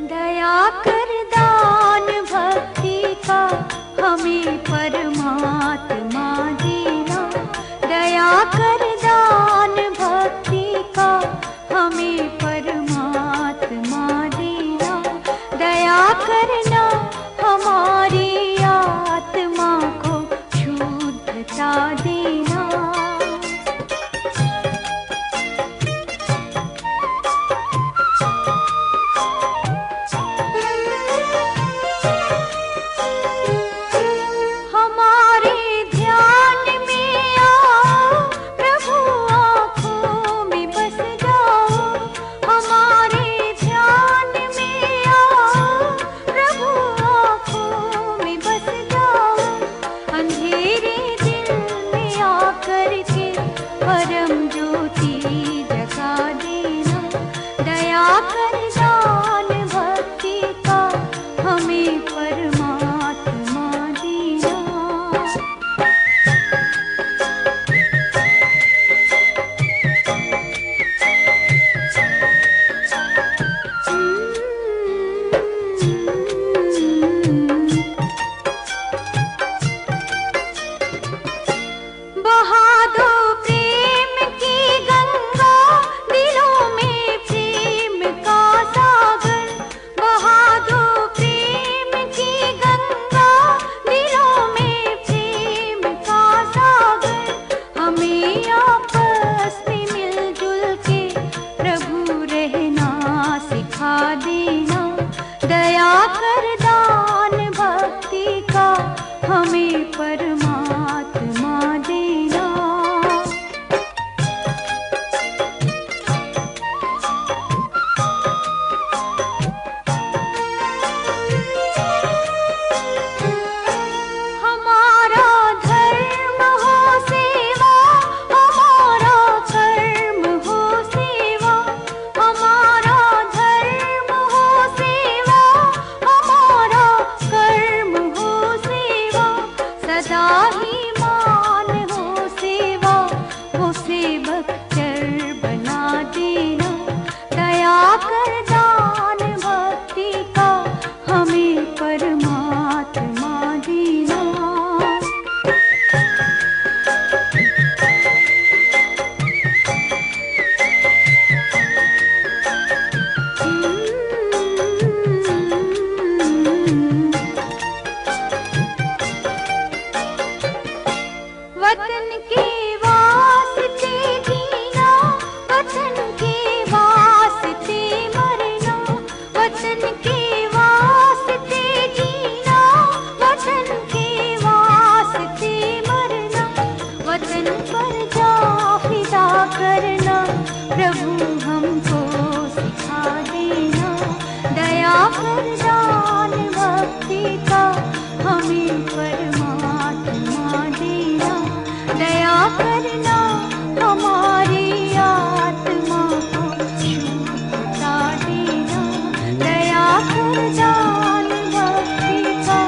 दया कर दान भक्ति का हमें परमात्मा देना। दया कर दान भक्ति का हमें परमात्मा देना। दया करना हमारी आत्मा को शुद्धता देना। परम ज्योति जगा देना। दया कर दान भक्ति का हमें परमात्मा देना। दया कर दान भक्ति का हमें परमात्मा देना। हमारा धर्म हो सेवा, हमारा कर्म हो सेवा। हमारा धर्म हो सेवा, हमारा कर्म हो सेवा। सदा ही मान हो सेवा, वो सेवक चर बना देना। दया कर दान भक्ति का हमें परमात्मा देना। वतन के वास्ते जीना, वतन के वास्ते मरना। वतन के वास्ते जीना, वतन के वास्ते मरना। वतन पर जा फिदा करना, प्रभु हमको सिखा देना। दया कर दान भक्ति का हमें परमात्मा देना। दया करना हमारी आत्मा को शुद्धता देना। दया कर दान भक्ति का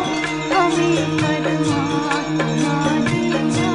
हमें परमात्मा देना।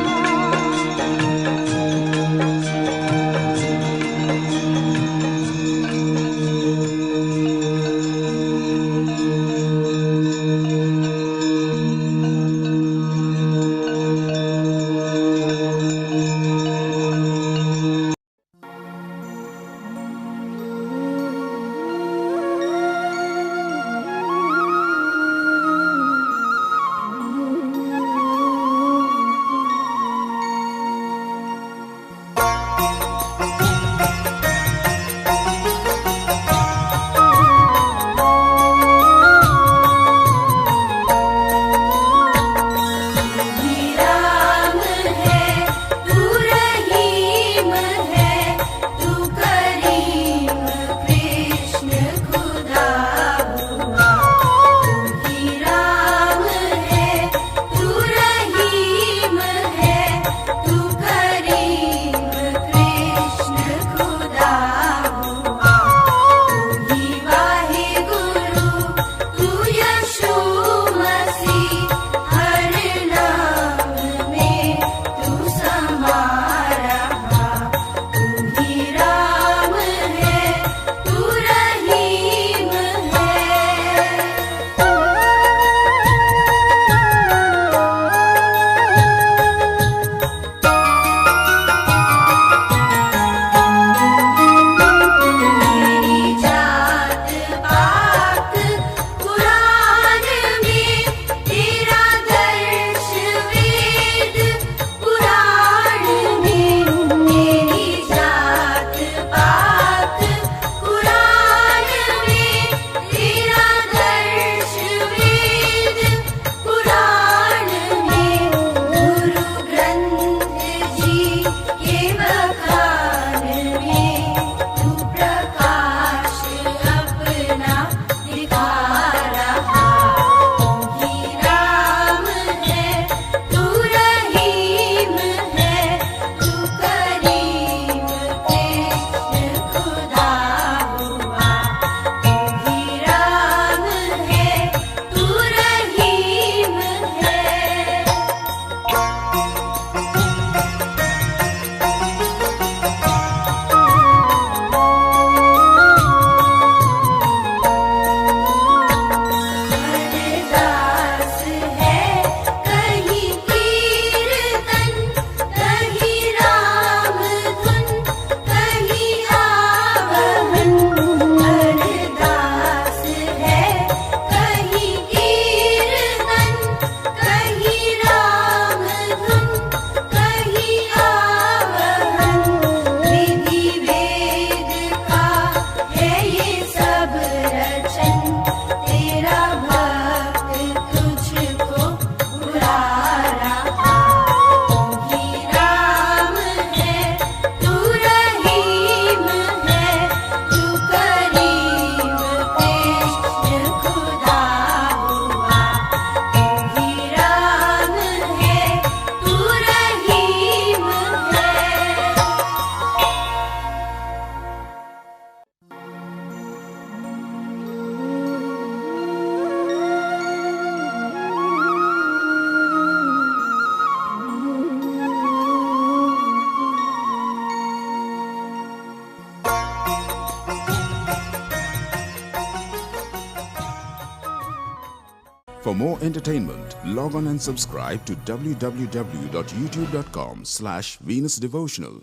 For more entertainment, log on and subscribe to www.youtube.com/Venus Devotional.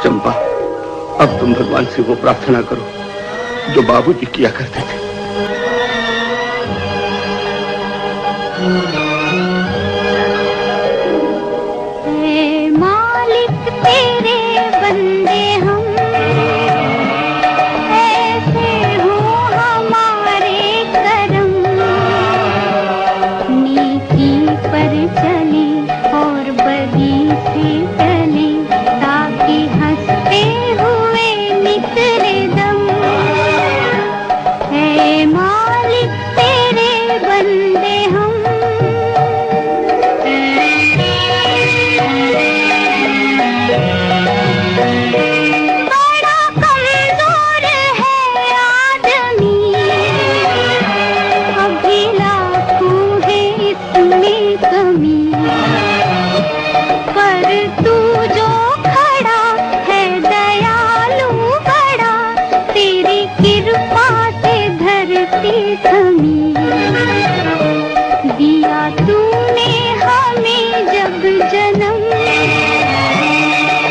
चंपा, अब तुम भगवान से वो प्रार्थना करो जो बाबूजी किया करते थे। हे मालिक तेरे बंदे हम, ऐसे हो हमारे करम, नेकी पर चले और बदी से टले, ताकि हंसते हुए निकले दम। हे मालिक तेरे बंदे हम, बड़ा कमजोर है आदमी, अभी लाखों है इसमें कमी, पर तू जो खड़ा है दयालु बड़ा, तेरी कृपा से धरती थमी। दिया तूने हमें जब जन्म,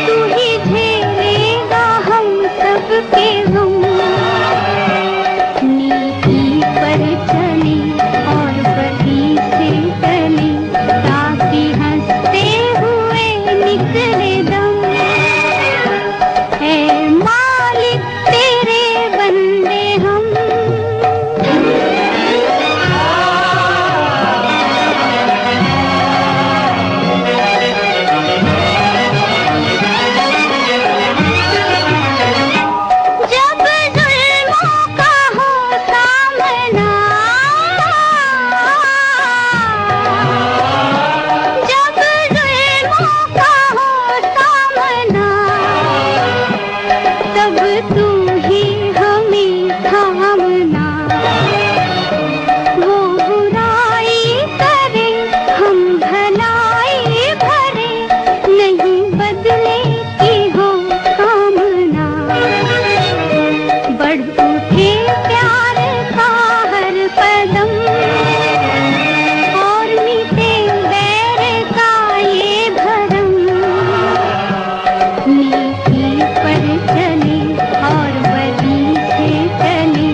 तू ही झेलेगा हम सबके गम। नीति पर चले और बदी से टले, ताकि हंसते हुए निकले दम। है मालिक तेरे बंदे हम। जब जुल्मों का हो सामना, जब जुल्मों का हो सामना, तब तू ही हमें थामना। वो बुराई करे हम भलाई भरे, नहीं बदले की हो कामना। बढ़ उठे प्यार का हर कदम, और मिटे बैर का ये भरम। नीति पर चले और बदी से टले,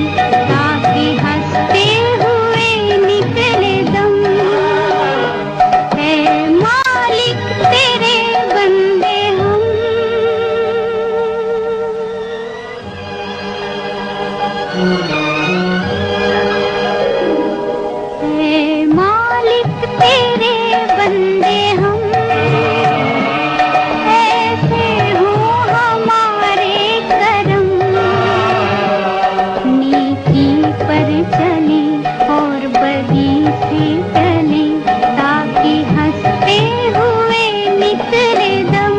ताकि हंसते हुए निकले दम। है मालिक तेरे बंदे हम। हे मालिक तेरे बंदे हम, ऐसे हो हमारे करम, नेकी पर चले और बदी से टले, ताकि हंसते हुए निकले दम।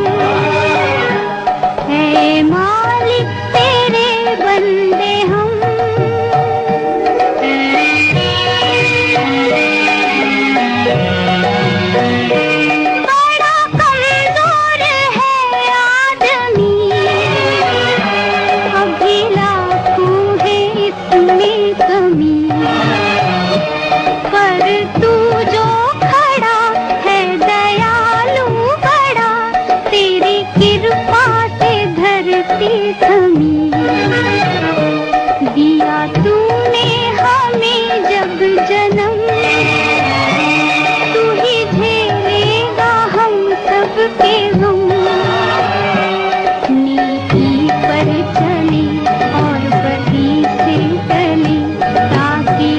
है मालिक तेरे बंदे हम। बड़ा कमजोर है आदमी, अभी लाखों है इसमें कमी, पर तू जो खड़ा है दयालु बड़ा, तेरी कृपा से धरती थमी। दिया तूने हमें जब जन्म, तू ही झेलेगा हम सबके गम। नीति पर चले और बदी से टले, ताकि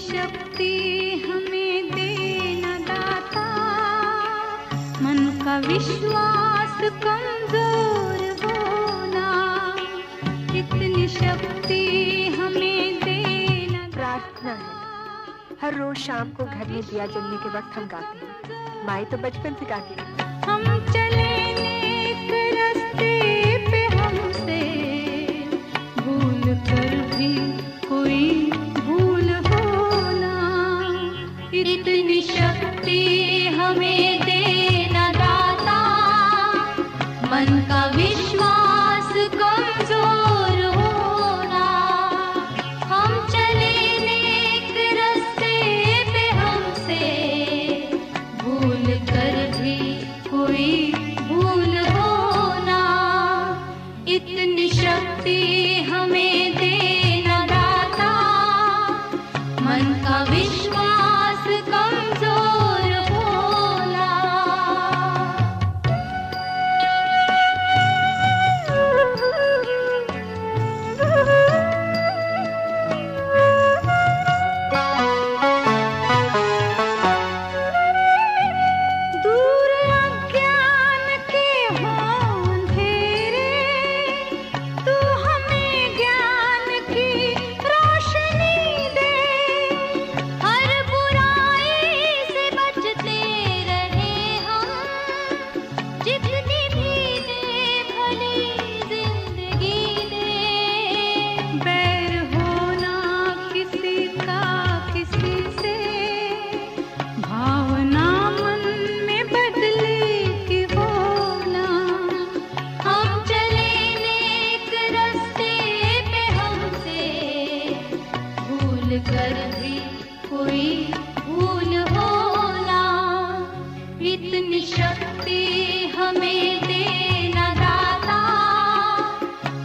शक्ति हमें देना दाता, मन का विश्वास कमजोर होना, इतनी शक्ति हमें देना। प्रार्थना है, हर रोज शाम को घर में दिया जलने के वक्त हम गाते हैं। माई तो बचपन से गाती है। हम चले नेक रास्ते पे, हमसे भूल कर भी कोई भूल होना, इतनी शक्ति हमें देना दाता, मन का विश्वास कमजोर होना। हम चले नेक रास्ते पे, हमसे भूल कर भी कोई भूल होना, इतनी शक्ति हमें देना दाता, मन का विश्वास कमजोर होना। दूर अज्ञान के हों अंधेरे, तू हमें ज्ञान की रोशनी दे, हर बुराई से बचते रहे हम, जितनी भी दे भली जिंदगी दे। बैर होना किसी का किसी से, भावना मन में बदले की होना। हम चले नेक रास्ते पे, हमसे भूल कर भी कोई भूल होना, इतनी शक्ति हमें देना दाता,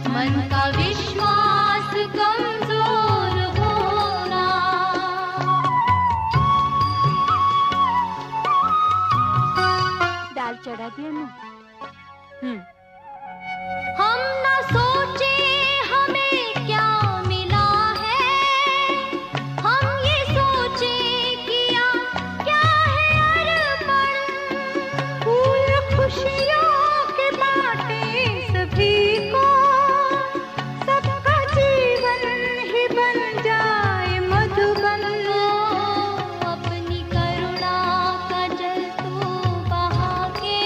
मन का विश्वास कमजोर होना। दाल चढ़ा दिया ना। हम न सोचे हमें क्या मिला है, हम ये सोचे किया क्या है अर्पण। फूल खुशियों के बांटे सभी को, सबका जीवन ही बन जाए मधुबन। अपनी करुणा का जल तू बहा के,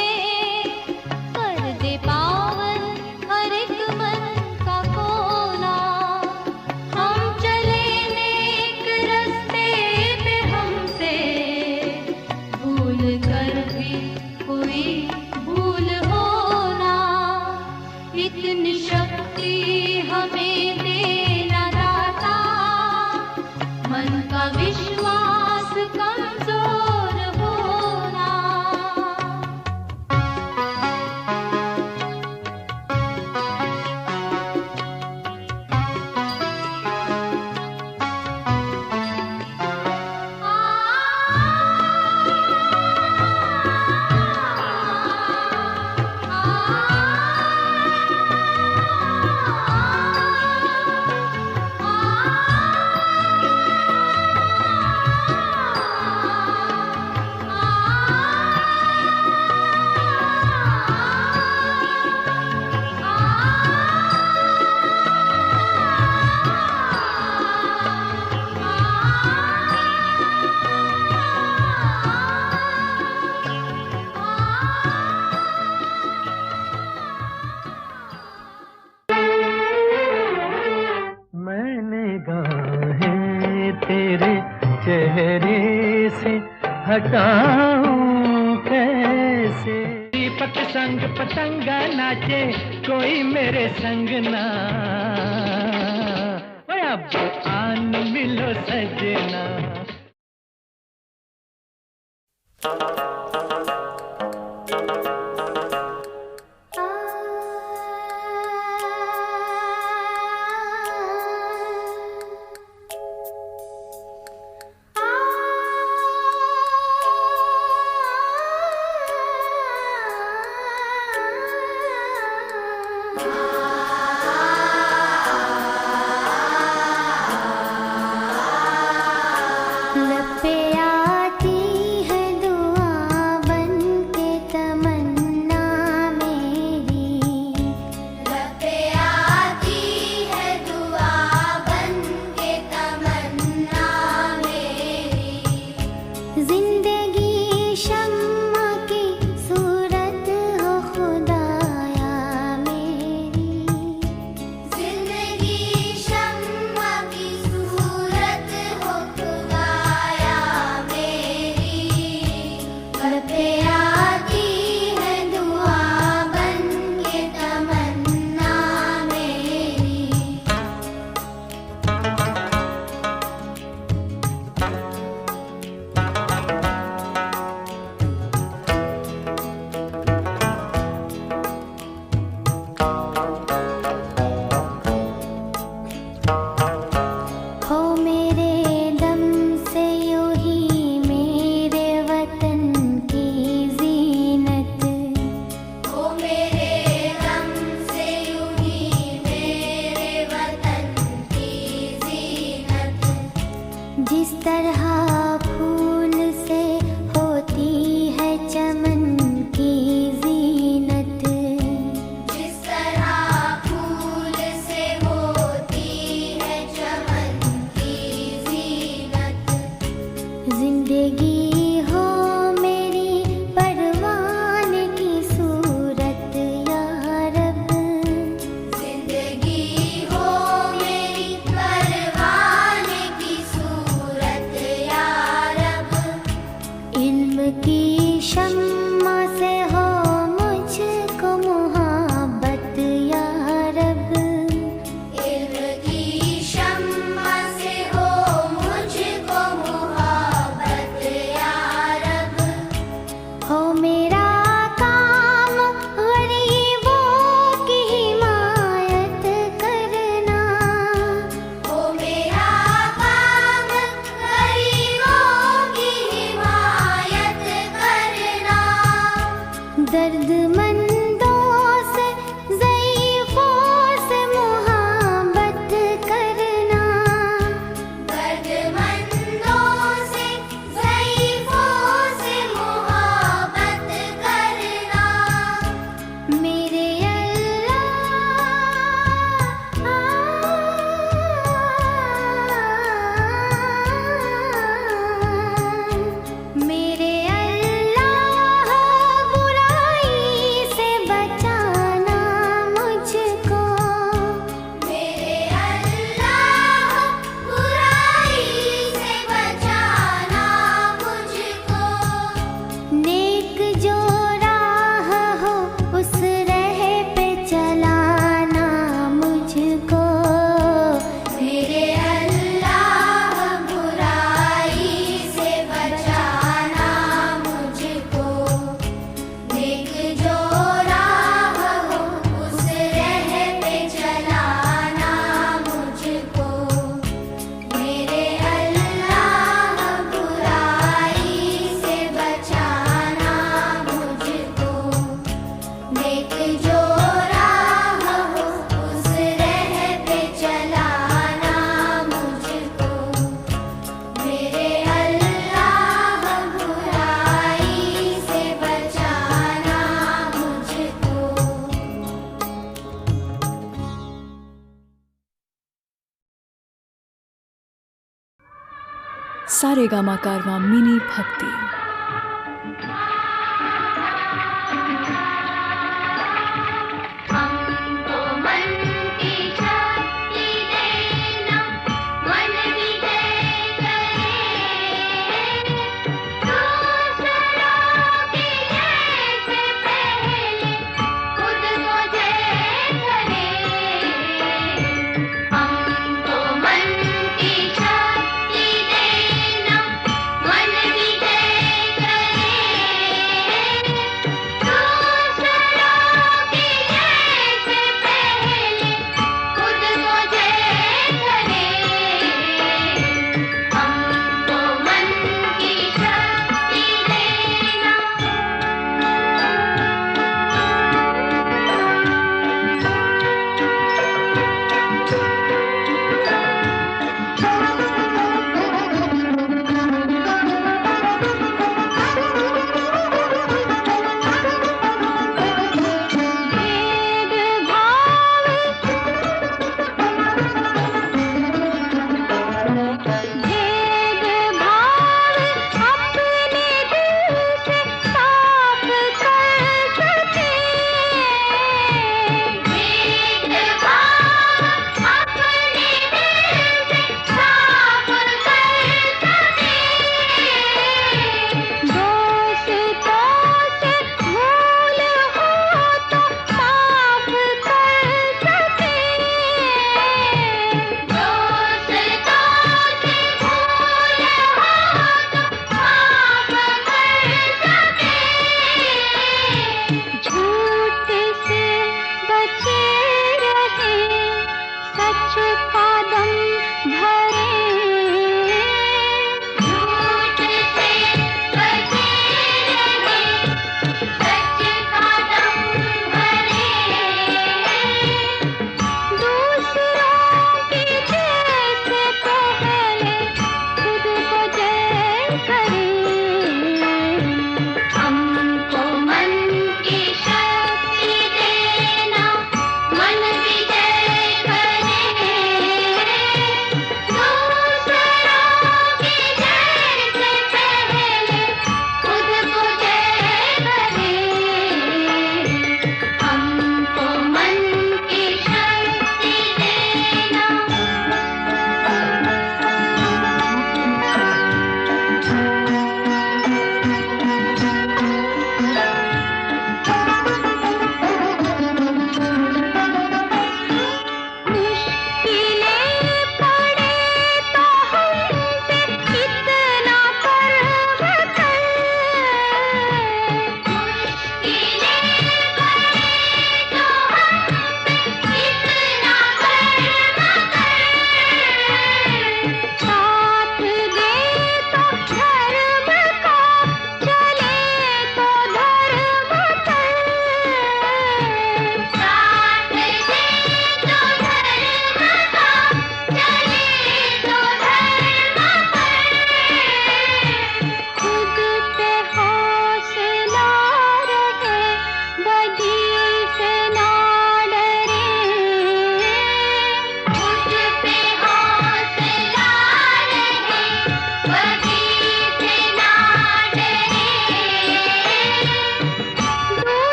कर दे पावन हर एक मन का कोना। हम चले नेक रास्ते पे, हमसे भूल कर भी कोई भूल होना, इतनी शक्ति हमें देना दाता, मन का विश्वास कमजोर होना। मैंने गाहें तेरे चेहरे से हटाऊं कैसे। दीपक संग पतंगा नाचे, कोई मेरे संग ना। ओए अब आन मिलो सजना। सारेगामा कारवां मिनी भक्ति। मन की शक्ति देना, मन विजय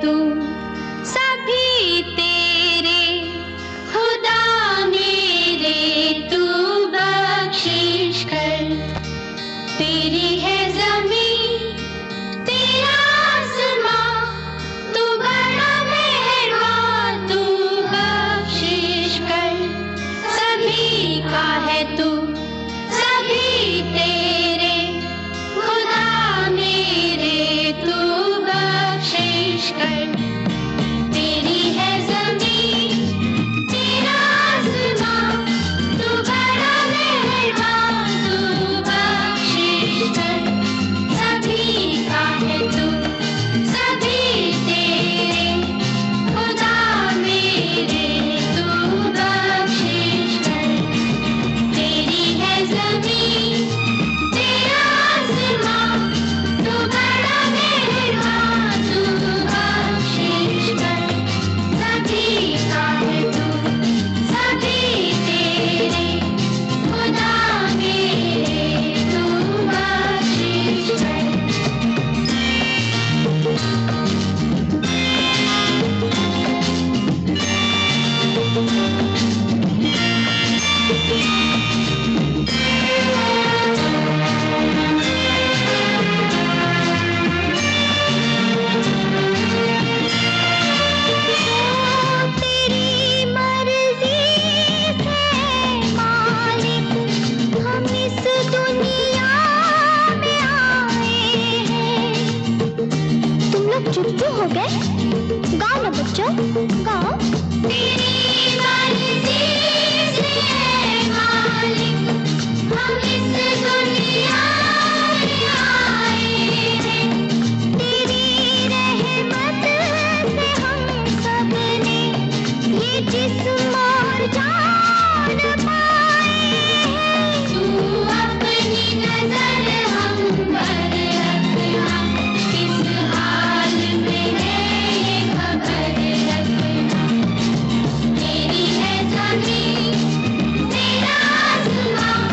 तू सभी तेरे खुदा मेरे तू बख्शिश कर। तेरी है ज़मीं तेरा आसमां तू बड़ा मेहरबान तू बख्शिश कर। सभी का है तू सभी तेरे खुदा मेरे तू बख्शिश कर। तेरी है ज़मीं तेरा आसमां तू बड़ा मेहरबान तू बख्शिश कर। सभी का है तू सभी तेरे खुदा मेरे तू बख्शिश कर। तेरी है ज़मीं तेरा आसमां तू बड़ा मेहरबान तू बख्शिश कर। सभी का है तू सभी तेरे खुदा मेरे तू बख्शिश कर। तेरी मर्जी से मालिक हम इस दुनिया में आए हैं। तुम लोग चुप क्यों हो गए? गाओ ना बच्चों गाओ। तेरी मर्जी से मालिक हम इस दुनिया में आए हैं। तेरी रहमत से हम सब ने ये जिस्म और जान पाए हैं। तू अपनी नजर हम पर रखना किस हाल में है ये खबर रखना। तेरी है ज़मीं तेरा आसमां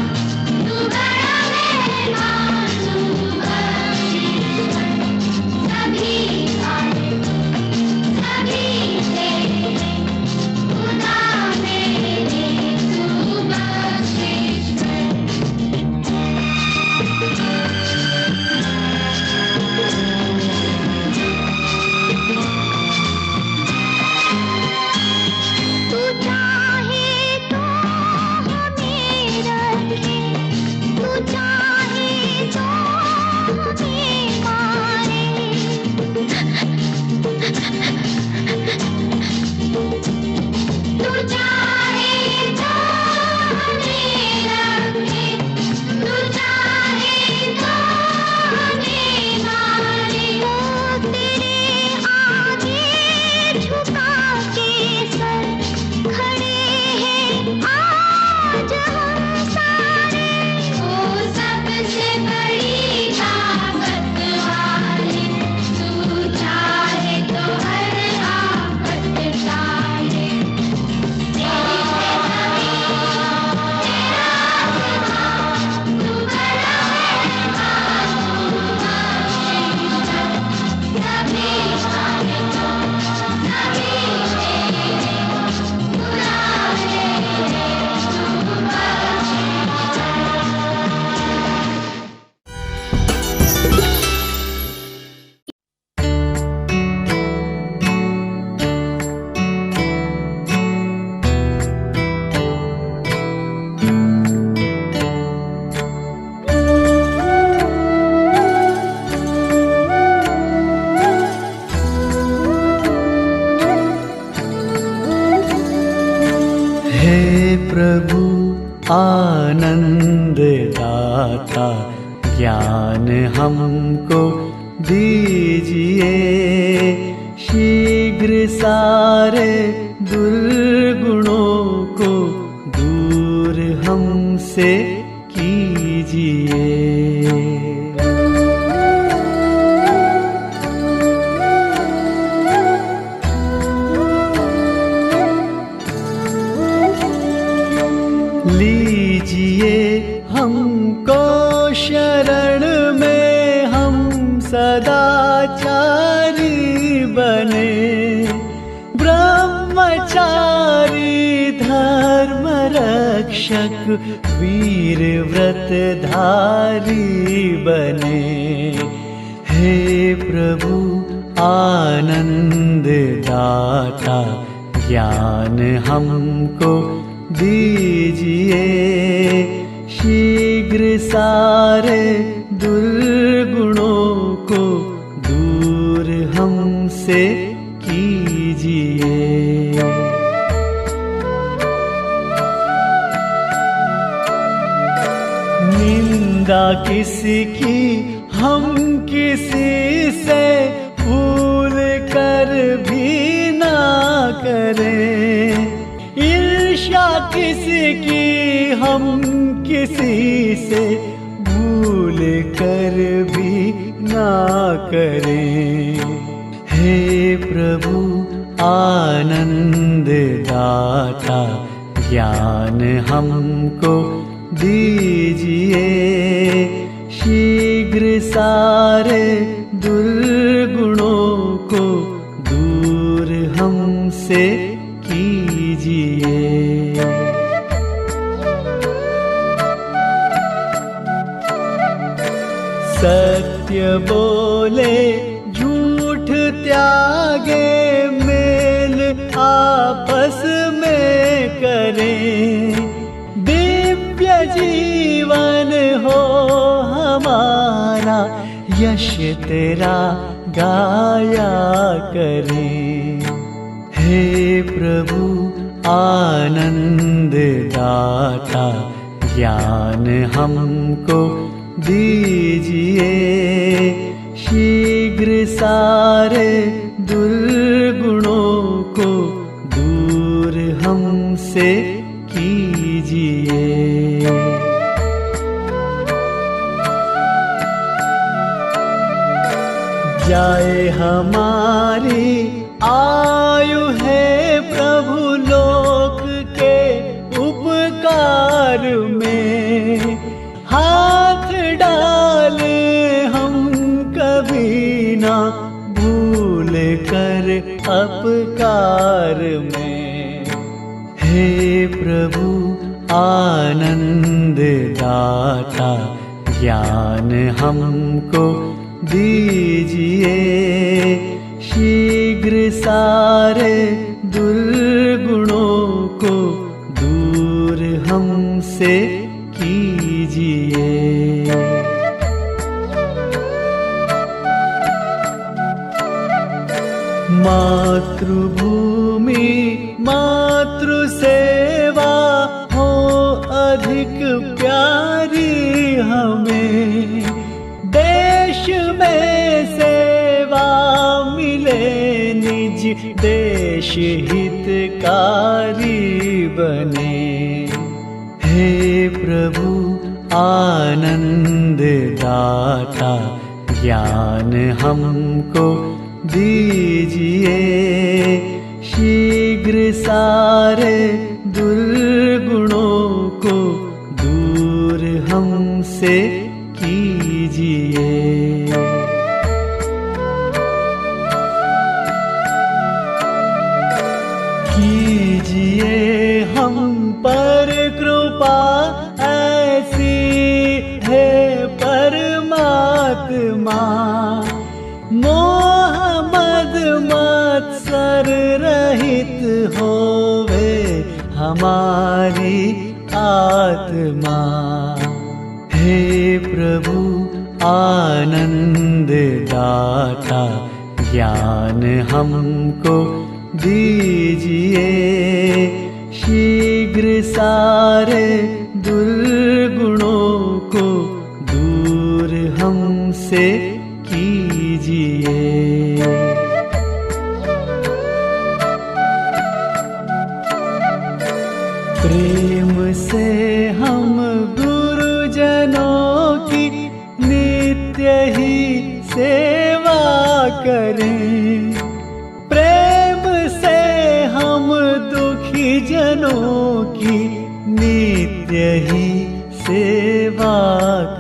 तू बड़ा मेहरबान तू बख्शिश कर। सभी का है तू सभी तेरे खुदा मेरे तू बख्शिश कर। तू चाहे तो हमें रखे तू चाहे तो हमें मारे। तू चाहे तो हमें रखे तू चाहे तो हमें मारे। ओ तेरे आगे झुका के सर खड़े हैं आज हम सारे। ओ सबसे बड़ी ताकत वाले तू चाहे तो हर आफत टाले। तेरी है ज़मीं तेरा आसमां तू बड़ा मेहरबान तू बख्शिश कर। सभी का है तू सभी तेरे खुदा मेरे तू बख्शिश हे प्रभु आनंद दाता ज्ञान हमको दीजिए। शीघ्र सारे दुर्गुणों को दूर हमसे कीजिए। लीजिए हमको शरण में, हम सदाचारी बन बने। ब्रह्मचारी धर्म रक्षक वीर व्रतधारी बने। हे प्रभु आनंद दाता ज्ञान हमको दीजिए। शीघ्र सारे दुर्गुणों को दूर हमसे कीजिए। निंदा किसकी हम किसी से भूल कर भी ना करें। ईर्ष्या किसकी हम किसी से भूल कर भी ना करें। हे प्रभु आनंद दाता ज्ञान हमको दीजिए। शीघ्र सारे दुर्गुणों को दूर हमसे कीजिए। सत्य बोले झूठ त्यागे मेल आपस में करें। दिव्य जीवन हो हमारा यश तेरा गाया करें। हे प्रभु आनंद दाता ज्ञान हमको दीजिए। शीघ्र सारे दुर्गुणों को दूर हमसे कीजिए। जाए हमारी आयु है प्रभु लोक के उपकार में। हाथ डाले हम कभी ना भूल कर अपकार में। हे प्रभु आनंद दाता ज्ञान हमको दीजिए। शीघ्र सारे दुर्गुणों को दूर हमसे कीजिए। मातृभूमि मातृ सेवा हो अधिक प्यारी हमें। देश में सेवा मिले निज देश हितकारी बने। हे प्रभु आनंद दाता ज्ञान हमको दीजिए। शीघ्र सारे दुर्गुणों को दूर हमसे कीजिए। कीजिए हम पर कृपा ऐसी है परमात्मा। मोह मद मत्सर रहित होवे हमारी आत्मा। हे प्रभु आनंद दाता ज्ञान हमको दीजिए। शीघ्र सारे दुर्गुणों को दूर हमसे कीजिए। प्रेम से हम गुरुजनों की नित्य ही सेवा करें। प्रेम से हम दुखी जनों की नित्य ही सेवा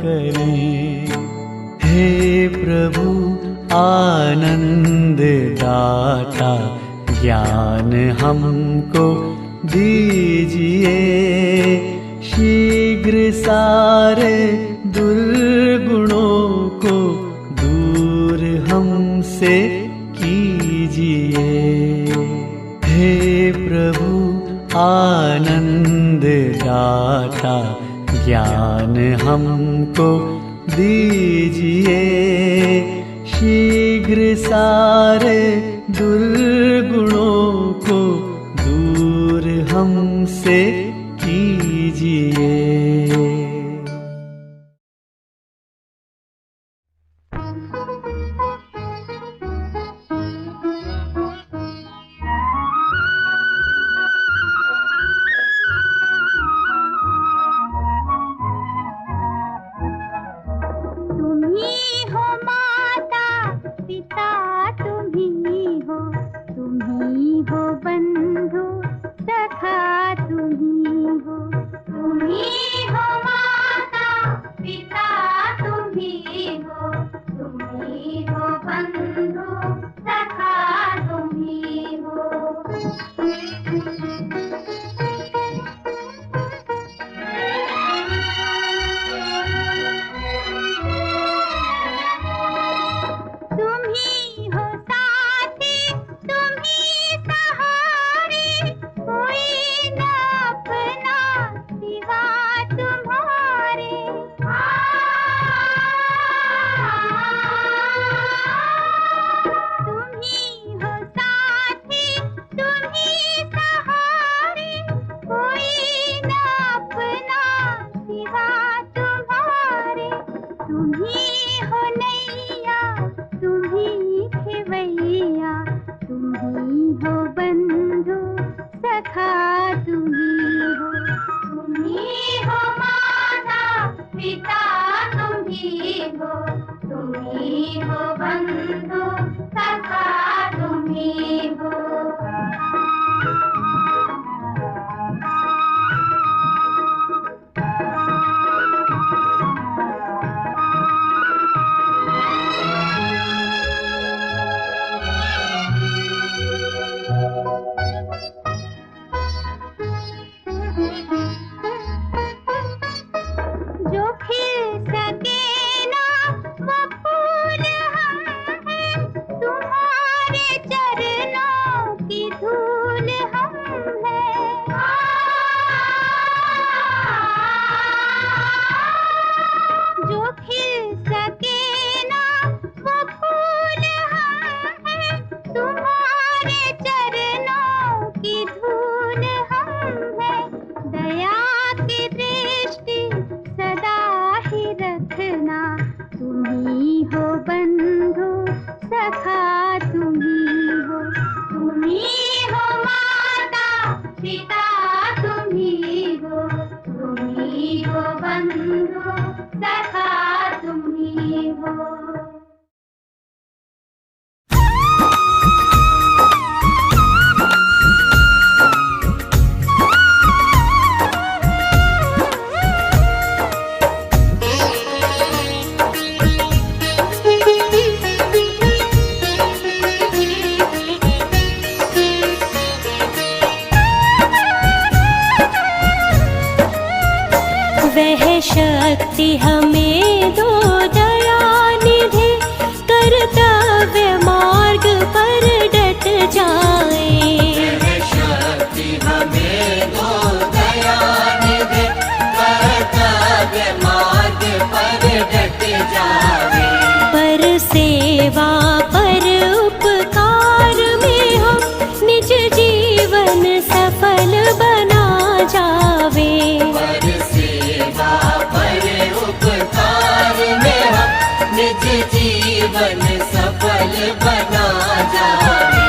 करें। हे प्रभु आनंद दाता ज्ञान हमको दीजिए, शीघ्र सारे दुर्गुणों को दूर हमसे कीजिए। हे प्रभु आनंद दाता ज्ञान हमको दीजिए, शीघ्र सारे दुर्गुणों को दूर हमसे कीजिए। शक्ति हमें दो दयानिधि, कर्तव्य मार्ग पर डट जाए। शक्ति हमें दो दयानिधि, कर्तव्य मार्ग पर डट जाए। पर सेवा पर उपकार में हम निज जीवन सफल बना जावे। निज जीवन सफल बना जाए।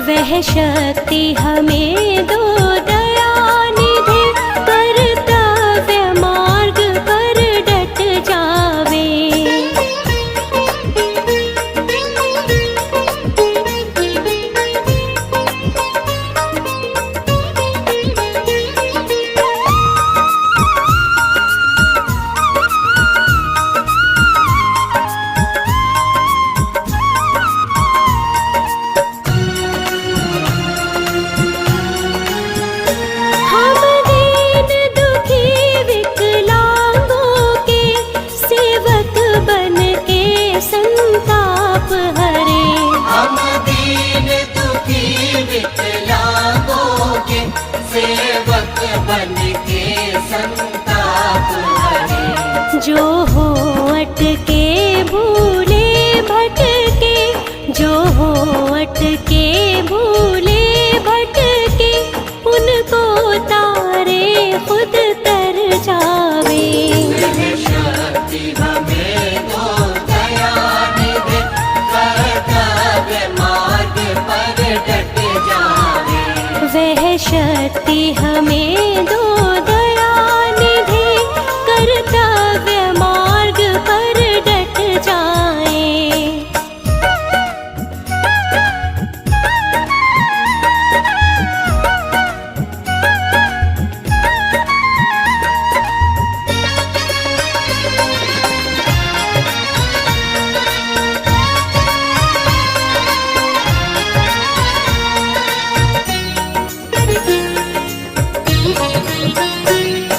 वह शक्ति हमें दो दयानिधि, कर्तव्य मार्ग पर डट जावे। शक्ति हमें दो दया निधि, कर्तव्य मार्ग पर डट जाए।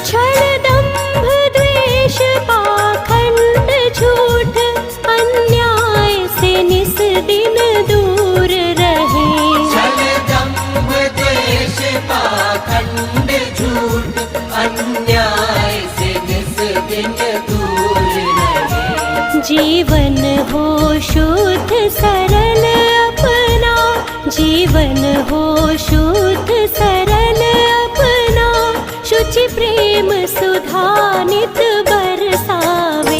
छल दंभ द्वेष पाखंड झूठ, अन्याय से निस दिन दूर रहे। छल दंभ द्वेष पाखंड झूठ, अन्याय से निस दिन दूर रहे। जीवन हो शुद्ध सरल अपना, जीवन हो शुद्ध सरल अपना, शुचि प्रेम सुधा नित बरसावे।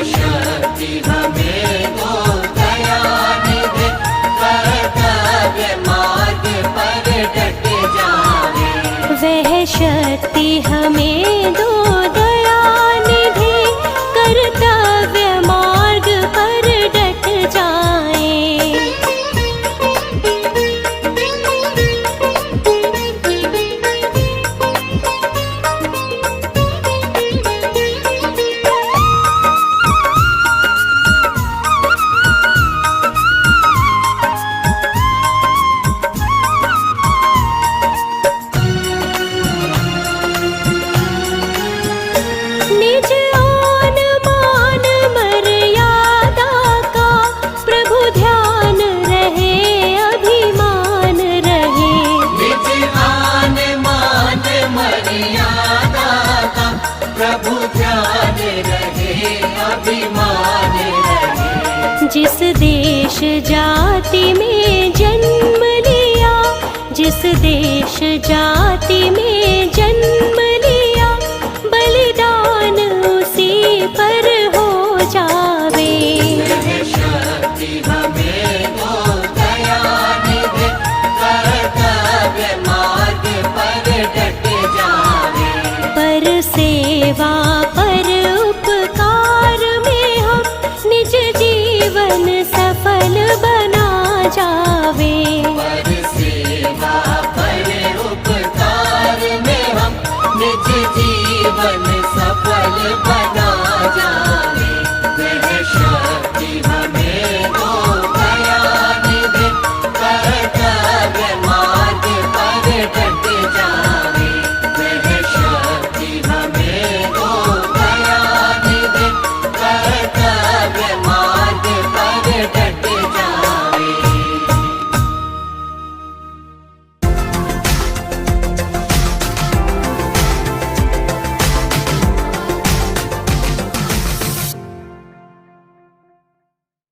शक्ति हमें दो दया निधि, कर्तव्य मार्ग पर डट जावे। वह शक्ति हमें दो दया निधि, कर्तव्य मार्ग पर डट जाए। निज आन मान मर्यादा का, प्रभु ध्यान रहे अभिमान रहे। निज आन मान मर्यादा का, प्रभु ध्यान रहे अभिमान रहे। जिस देश जाति में जन्म लिया, जिस देश जाति में जन्म लिया, बलिदान उसी पर हो जावे। शक्ति हमें दो दया निधि, कर्तव्य मार्ग पर डट जावे। पर सेवा पर उपकार में हम निज जीवन सफल बना जावे। पर सेवा पर उपकार में हम निज जीवन सफल